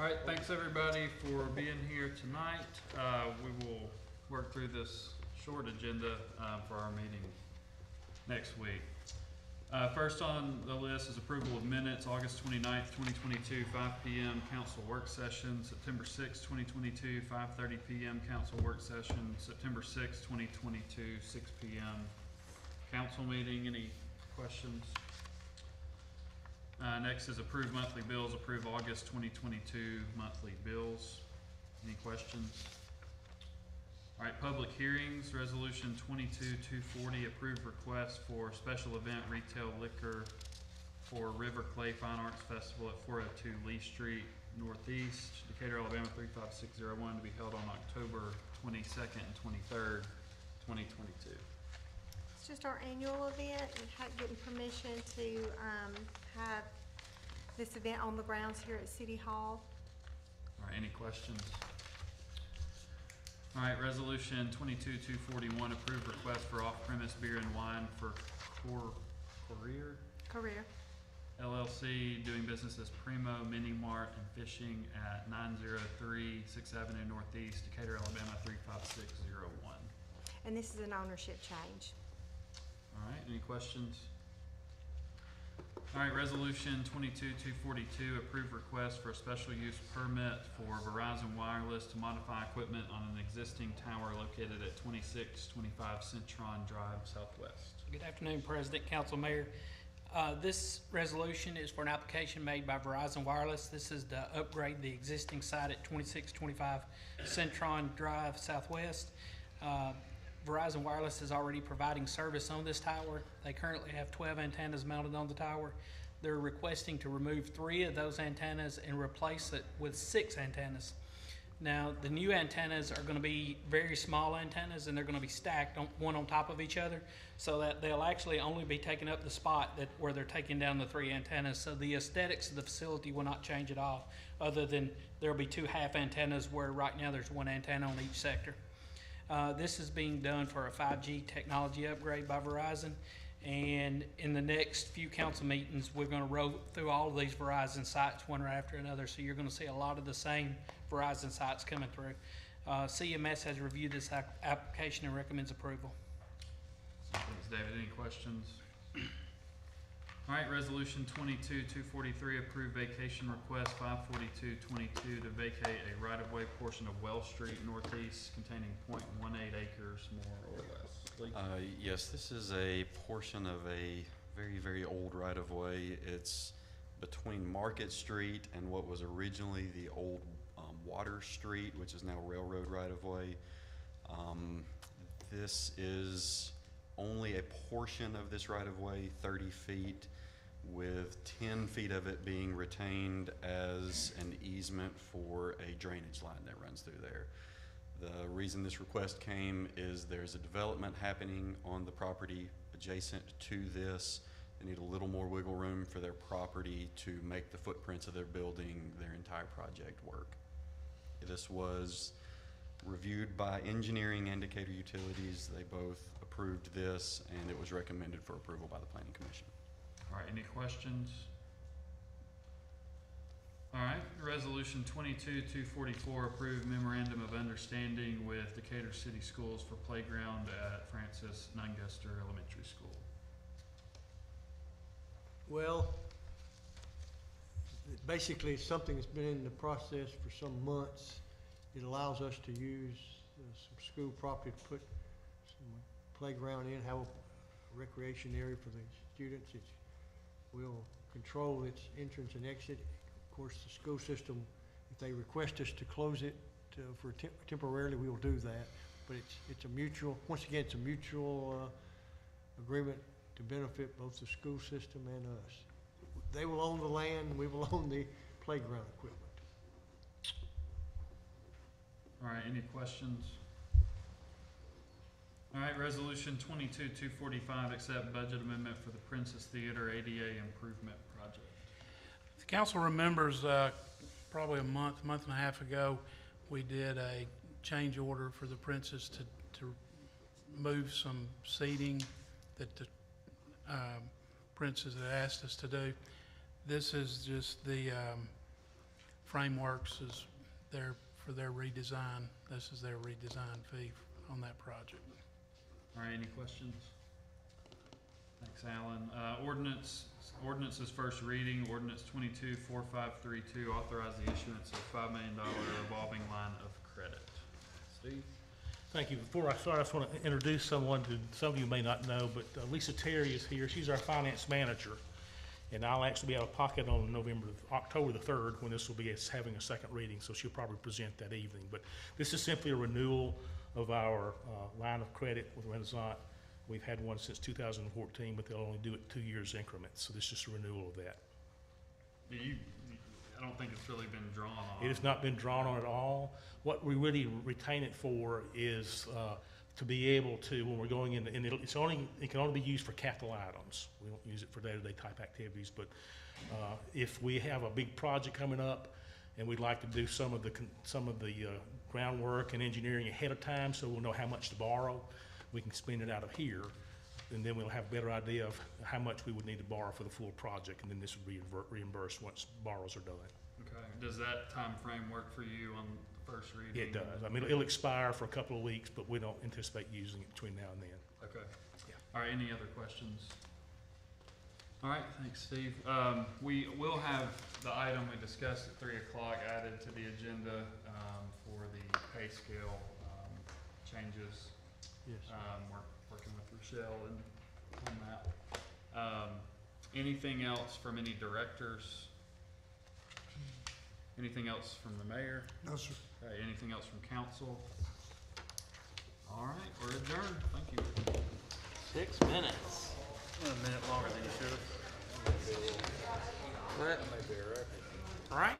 All right, thanks everybody for being here tonight. We will work through this short agenda for our meeting next week. First on the list is approval of minutes, August 29th, 2022, 5 p.m. council work session, September 6th, 2022, 5:30 p.m. council work session, September 6th, 2022, 6 p.m. council meeting. Any questions? Next is approve monthly bills, approve August 2022 monthly bills. Any questions? All right, public hearings, resolution 22-240, approved request for special event retail liquor for River Clay Fine Arts Festival at 402 Lee Street Northeast, Decatur, Alabama 35601, to be held on October 22nd and 23rd, 2022. It's just our annual event and getting permission to have this event on the grounds here at City Hall. All right, any questions? All right, resolution 22-241, approved request for off-premise beer and wine for Career LLC, doing business as Primo Mini Mart and Fishing at 903 6th Avenue Northeast, Decatur, Alabama 35601. And this is an ownership change. All right, any questions? All right, resolution 22-242, approved request for a special use permit for Verizon Wireless to modify equipment on an existing tower located at 2625 Centron Drive Southwest. Good afternoon, President, Council, Mayor. This resolution is for an application made by Verizon Wireless. This is to upgrade the existing site at 2625 Centron Drive Southwest. Verizon Wireless is already providing service on this tower. They currently have 12 antennas mounted on the tower. They're requesting to remove 3 of those antennas and replace it with 6 antennas. Now, the new antennas are going to be very small antennas, and they're going to be stacked one on top of each other, so that they'll actually only be taking up the spot where they're taking down the 3 antennas. So the aesthetics of the facility will not change at all, other than there'll be 2 half antennas where right now there's 1 antenna on each sector. This is being done for a 5G technology upgrade by Verizon, and in the next few council meetings, we're going to roll through all of these Verizon sites one right after another, so you're going to see a lot of the same Verizon sites coming through. CMS has reviewed this application and recommends approval. Thanks, David. Any questions? All right, resolution 22-243, approved vacation request 54222 to vacate a right-of-way portion of Well Street Northeast containing 0.18 acres, more or less. Yes, this is a portion of a very, very old right-of-way. It's between Market Street and what was originally the old Water Street, which is now railroad right-of-way. This is only a portion of this right-of-way, 30 feet, with 10 feet of it being retained as an easement for a drainage line that runs through there. The reason this request came is there's a development happening on the property adjacent to this. They need a little more wiggle room for their property to make the footprints of their building, their entire project work. This was reviewed by engineering and Decatur Utilities. They both approved this, and it was recommended for approval by the Planning Commission. All right, any questions? All right, resolution 22-244, approved memorandum of understanding with Decatur City Schools for playground at Francis Nunguster Elementary School. Well, basically it's something that's been in the process for some months. It allows us to use some school property to put some playground in, have a recreation area for the students. We'll control its entrance and exit. Of course, the school system, if they request us to close it temporarily, we will do that. But it's a mutual, once again, it's a mutual agreement to benefit both the school system and us. They will own the land, and we will own the playground equipment. All right, any questions? All right, resolution 22-245, accept budget amendment for the Princess Theater ADA improvement project. The council remembers probably a month and a half ago, we did a change order for the Princess to move some seating that the Princess had asked us to do. This is just the Frameworks is for their redesign. This is their redesign fee on that project. All right, any questions? Thanks, Alan. Ordinance's first reading, ordinance 224532, authorize the issuance of $5 million revolving line of credit. Steve? Thank you. Before I start, I just want to introduce someone that some of you may not know, but Lisa Terry is here. She's our finance manager. And I'll actually be out of pocket on October the 3rd, when this will be having a second reading, so she'll probably present that evening. But this is simply a renewal of our line of credit with Renaissance. We've had one since 2014, but they'll only do it 2 years increments, so this is just a renewal of that. I don't think it's really been drawn on. It has not been drawn on at all. What we really retain it for is to be able to, when we're going in, and it can only be used for capital items. We don't use it for day-to-day type activities, but if we have a big project coming up and we'd like to do some of the groundwork and engineering ahead of time, so we'll know how much to borrow, we can spend it out of here, and then we'll have a better idea of how much we would need to borrow for the full project, and then this will be reimbursed once borrows are done. Okay. Does that time frame work for you on the first reading? It does. I mean, it'll expire for a couple of weeks, but we don't anticipate using it between now and then. Okay. Yeah. All right, any other questions? All right, thanks, Steve. We will have the item we discussed at 3 o'clock added to the agenda for the pay scale changes. Yes. We're working with Rochelle on that. Anything else from any directors? Anything else from the mayor? No, sir. Okay, anything else from council? All right, we're adjourned. Thank you. 6 minutes. A minute longer than you should have. What? Right?